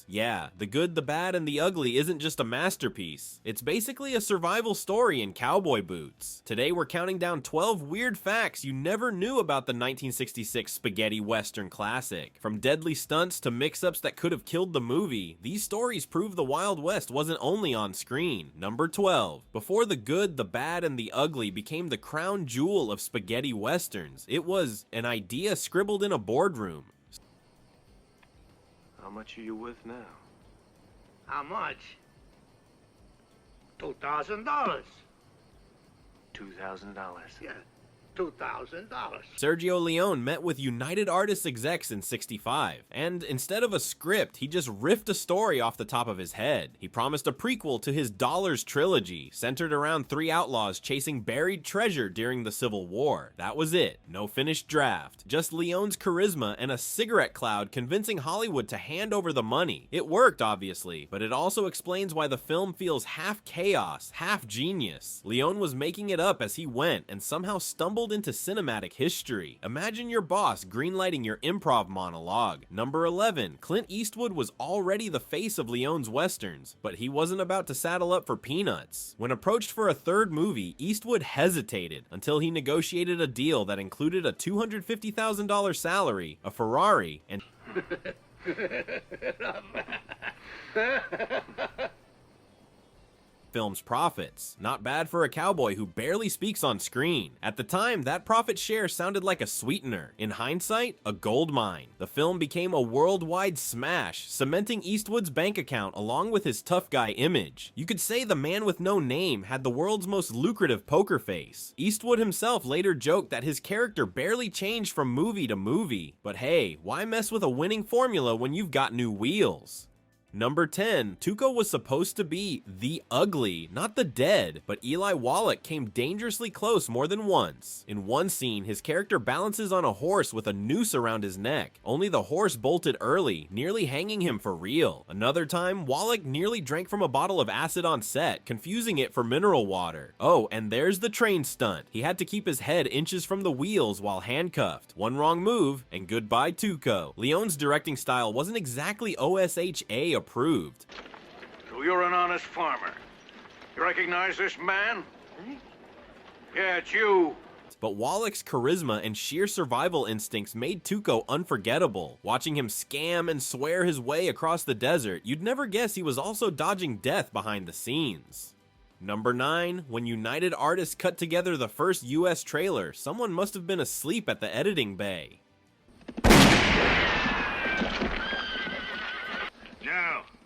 Yeah, The Good, the Bad, and the Ugly isn't just a masterpiece. It's basically a survival story in cowboy boots. Today we're counting down 12 weird facts you never knew about the 1966 spaghetti western classic. From deadly stunts to mix-ups that could have killed the movie, these stories prove the Wild West wasn't only on screen. Number 12. Before The Good, the Bad, and the Ugly became the crown jewel of spaghetti westerns, it was an idea scribbled in a boardroom. How much are you worth now? How much? $2,000. $2,000. Yeah, $2,000. Sergio Leone met with United Artists execs in '65, and instead of a script, he just riffed a story off the top of his head. He promised a prequel to his Dollars trilogy, centered around three outlaws chasing buried treasure during the Civil War. That was it. No finished draft. Just Leone's charisma and a cigarette cloud convincing Hollywood to hand over the money. It worked, obviously, but it also explains why the film feels half chaos, half genius. Leone was making it up as he went, and somehow stumbled into cinematic history. Imagine your boss greenlighting your improv monologue. Number 11. Clint Eastwood was already the face of Leone's westerns, but he wasn't about to saddle up for peanuts. When approached for a third movie, Eastwood hesitated until he negotiated a deal that included a $250,000 salary, a Ferrari, and film's profits. Not bad for a cowboy who barely speaks on screen. At the time, that profit share sounded like a sweetener. In hindsight, a gold mine. The film became a worldwide smash, cementing Eastwood's bank account along with his tough guy image. You could say the man with no name had the world's most lucrative poker face. Eastwood himself later joked that his character barely changed from movie to movie. But hey, why mess with a winning formula when you've got new wheels? Number 10. Tuco was supposed to be the ugly, not the dead, but Eli Wallach came dangerously close more than once. In one scene, his character balances on a horse with a noose around his neck, only the horse bolted early, nearly hanging him for real. Another time, Wallach nearly drank from a bottle of acid on set, confusing it for mineral water. Oh, and there's the train stunt. He had to keep his head inches from the wheels while handcuffed. One wrong move, and goodbye Tuco. Leone's directing style wasn't exactly OSHA approved. So you're an honest farmer. You recognize this man? Yeah, it's you. But Wallach's charisma and sheer survival instincts made Tuco unforgettable. Watching him scam and swear his way across the desert, you'd never guess he was also dodging death behind the scenes. Number 9. When United Artists cut together the first US trailer, someone must have been asleep at the editing bay.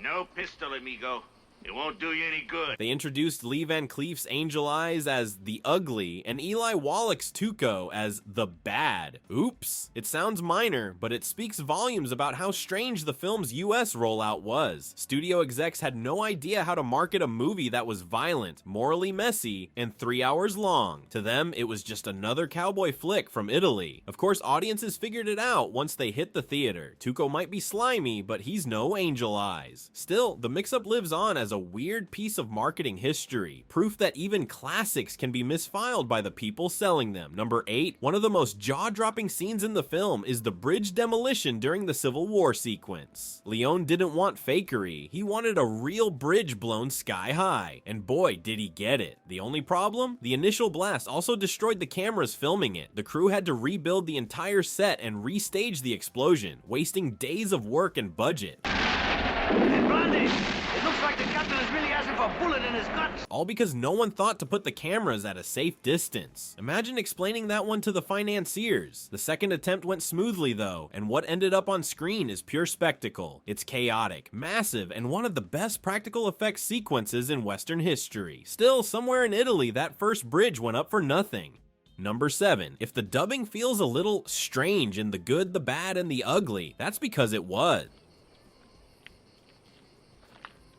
No pistol, amigo. It won't do you any good. They introduced Lee Van Cleef's Angel Eyes as the ugly, and Eli Wallach's Tuco as the bad. Oops. It sounds minor, but it speaks volumes about how strange the film's US rollout was. Studio execs had no idea how to market a movie that was violent, morally messy, and 3 hours long. To them, it was just another cowboy flick from Italy. Of course, audiences figured it out once they hit the theater. Tuco might be slimy, but he's no Angel Eyes. Still, the mix-up lives on as a weird piece of marketing history, proof that even classics can be misfiled by the people selling them. Number 8. One of the most jaw-dropping scenes in the film is the bridge demolition during the Civil War sequence. Leone didn't want fakery, he wanted a real bridge blown sky high, and boy did he get it. The only problem? The initial blast also destroyed the cameras filming it. The crew had to rebuild the entire set and restage the explosion, wasting days of work and budget. Blondie! It looks like the captain is really asking for a bullet in his guts. All because no one thought to put the cameras at a safe distance. Imagine explaining that one to the financiers. The second attempt went smoothly though, and what ended up on screen is pure spectacle. It's chaotic, massive, and one of the best practical effects sequences in Western history. Still, somewhere in Italy, that first bridge went up for nothing. Number 7. If the dubbing feels a little strange in The Good, the Bad, and the Ugly, that's because it was.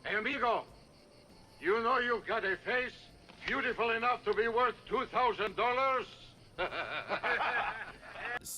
Hey, amigo, you know you've got a face beautiful enough to be worth $2,000?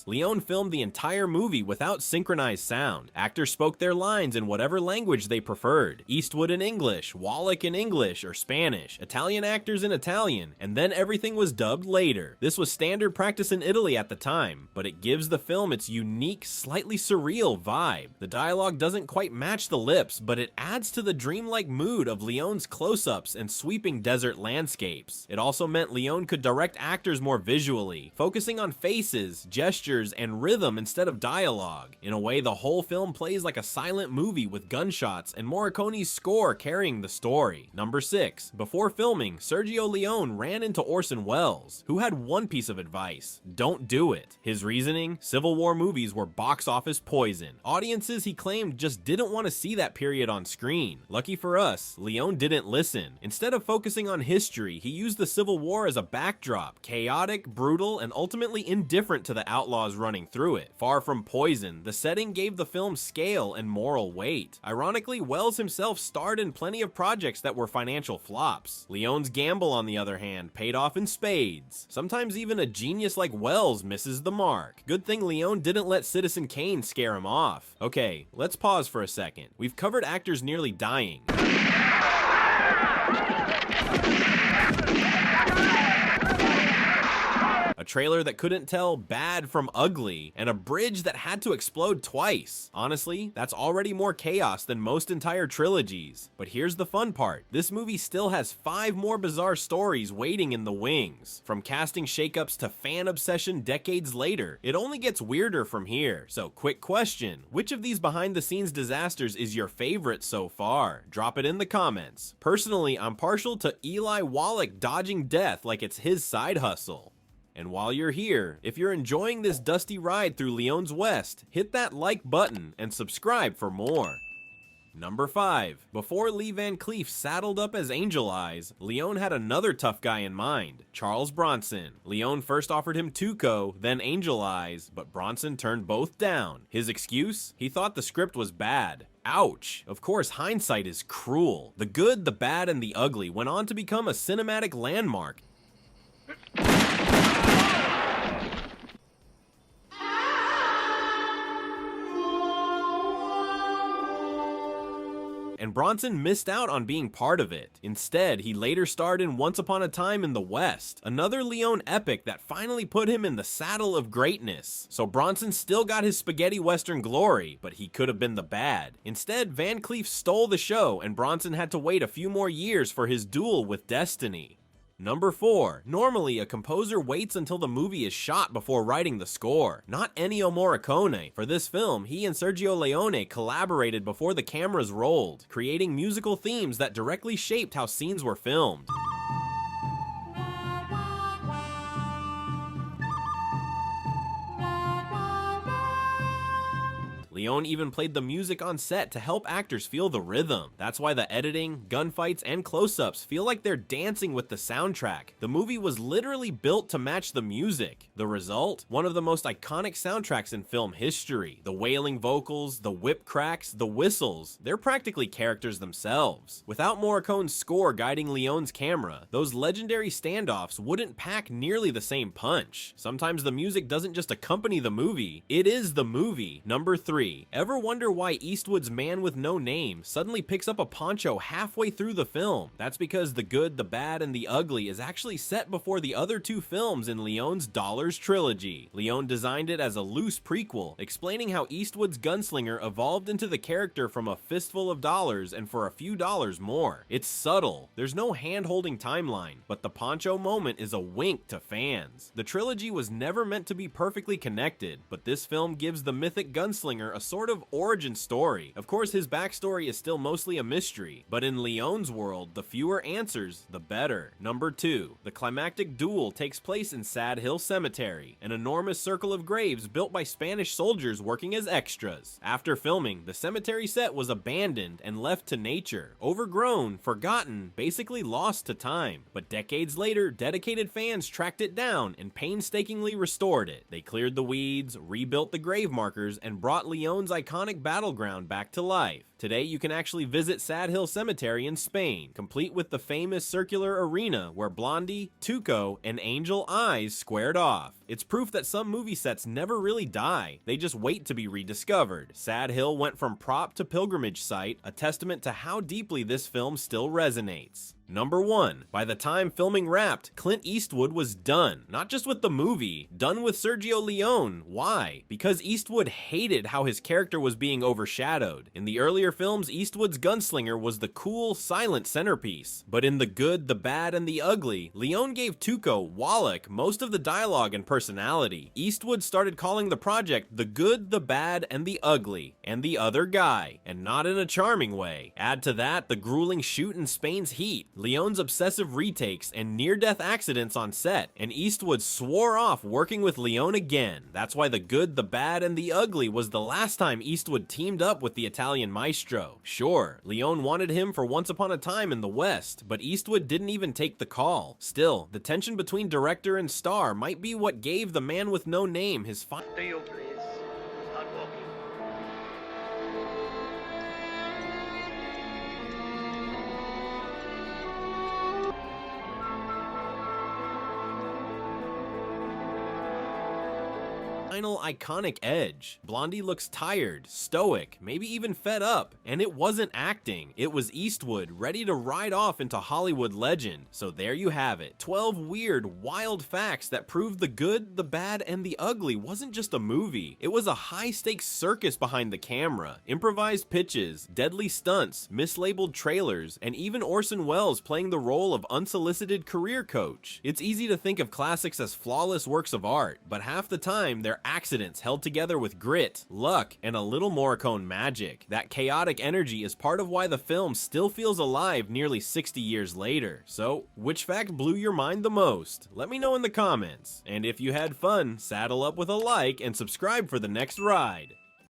Leone filmed the entire movie without synchronized sound. Actors spoke their lines in whatever language they preferred. Eastwood in English, Wallach in English or Spanish, Italian actors in Italian, and then everything was dubbed later. This was standard practice in Italy at the time, but it gives the film its unique, slightly surreal vibe. The dialogue doesn't quite match the lips, but it adds to the dreamlike mood of Leone's close-ups and sweeping desert landscapes. It also meant Leone could direct actors more visually, focusing on faces, gestures, and rhythm instead of dialogue. In a way, the whole film plays like a silent movie with gunshots and Morricone's score carrying the story. Number 6. Before filming, Sergio Leone ran into Orson Welles, who had one piece of advice: don't do it. His reasoning? Civil War movies were box office poison. Audiences, he claimed, just didn't want to see that period on screen. Lucky for us, Leone didn't listen. Instead of focusing on history, he used the Civil War as a backdrop, chaotic, brutal, and ultimately indifferent to the outlaws running through it. Far from poison, the setting gave the film scale and moral weight. Ironically, Welles himself starred in plenty of projects that were financial flops. Leone's gamble, on the other hand, paid off in spades. Sometimes even a genius like Welles misses the mark. Good thing Leone didn't let Citizen Kane scare him off. Okay, let's pause for a second. We've covered actors nearly dying, a trailer that couldn't tell bad from ugly, and a bridge that had to explode twice. Honestly, that's already more chaos than most entire trilogies. But here's the fun part. This movie still has 5 more bizarre stories waiting in the wings. From casting shakeups to fan obsession decades later, it only gets weirder from here. So quick question, which of these behind the scenes disasters is your favorite so far? Drop it in the comments. Personally, I'm partial to Eli Wallach dodging death like it's his side hustle. And while you're here, if you're enjoying this dusty ride through Leone's West, hit that like button and subscribe for more. Number 5. Before Lee Van Cleef saddled up as Angel Eyes, Leone had another tough guy in mind, Charles Bronson. Leone first offered him Tuco, then Angel Eyes, but Bronson turned both down. His excuse? He thought the script was bad. Ouch. Of course, hindsight is cruel. The Good, the Bad, and the Ugly went on to become a cinematic landmark. And Bronson missed out on being part of it. Instead, he later starred in Once Upon a Time in the West, another Leone epic that finally put him in the saddle of greatness. So Bronson still got his spaghetti western glory, but he could have been the bad. Instead, Van Cleef stole the show, and Bronson had to wait a few more years for his duel with destiny. Number 4. Normally, a composer waits until the movie is shot before writing the score. Not Ennio Morricone. For this film, he and Sergio Leone collaborated before the cameras rolled, creating musical themes that directly shaped how scenes were filmed. Leone even played the music on set to help actors feel the rhythm. That's why the editing, gunfights, and close-ups feel like they're dancing with the soundtrack. The movie was literally built to match the music. The result? One of the most iconic soundtracks in film history. The wailing vocals, the whip cracks, the whistles, they're practically characters themselves. Without Morricone's score guiding Leone's camera, those legendary standoffs wouldn't pack nearly the same punch. Sometimes the music doesn't just accompany the movie, it is the movie. Number 3. Ever wonder why Eastwood's Man with No Name suddenly picks up a poncho halfway through the film? That's because The Good, the Bad, and the Ugly is actually set before the other 2 films in Leone's Dollars trilogy. Leone designed it as a loose prequel, explaining how Eastwood's gunslinger evolved into the character from a fistful of dollars and for a few dollars more. It's subtle. There's no hand-holding timeline, but the poncho moment is a wink to fans. The trilogy was never meant to be perfectly connected, but this film gives the mythic gunslinger a sort of origin story. Of course, his backstory is still mostly a mystery, but in Leone's world, the fewer answers, the better. Number 2. The climactic duel takes place in Sad Hill Cemetery, an enormous circle of graves built by Spanish soldiers working as extras. After filming, the cemetery set was abandoned and left to nature. Overgrown, forgotten, basically lost to time. But decades later, dedicated fans tracked it down and painstakingly restored it. They cleared the weeds, rebuilt the grave markers, and brought Leone Leone's iconic battleground back to life. Today, you can actually visit Sad Hill Cemetery in Spain, complete with the famous circular arena where Blondie, Tuco, and Angel Eyes squared off. It's proof that some movie sets never really die, they just wait to be rediscovered. Sad Hill went from prop to pilgrimage site, a testament to how deeply this film still resonates. Number 1. By the time filming wrapped, Clint Eastwood was done. Not just with the movie, done with Sergio Leone. Why? Because Eastwood hated how his character was being overshadowed. In the earlier films, Eastwood's gunslinger was the cool, silent centerpiece. But in The Good, the Bad, and the Ugly, Leone gave Tuco, Wallach, most of the dialogue and personality. Eastwood started calling the project The Good, the Bad, and the Ugly, and the Other Guy, and not in a charming way. Add to that the grueling shoot in Spain's heat, Leone's obsessive retakes, and near-death accidents on set, and Eastwood swore off working with Leone again. That's why The Good, the Bad, and the Ugly was the last time Eastwood teamed up with the Italian maestro. Sure, Leone wanted him for Once Upon a Time in the West, but Eastwood didn't even take the call. Still, the tension between director and star might be what gave The Man with No Name his To you, please. Start walking. final iconic edge. Blondie looks tired, stoic, maybe even fed up, and it wasn't acting. It was Eastwood, ready to ride off into Hollywood legend. So there you have it. 12 weird, wild facts that prove The Good, the Bad, and the Ugly wasn't just a movie. It was a high-stakes circus behind the camera. Improvised pitches, deadly stunts, mislabeled trailers, and even Orson Welles playing the role of unsolicited career coach. It's easy to think of classics as flawless works of art, but half the time they're accidents held together with grit, luck, and a little Morricone magic. That chaotic energy is part of why the film still feels alive nearly 60 years later. So, which fact blew your mind the most? Let me know in the comments. And if you had fun, saddle up with a like and subscribe for the next ride.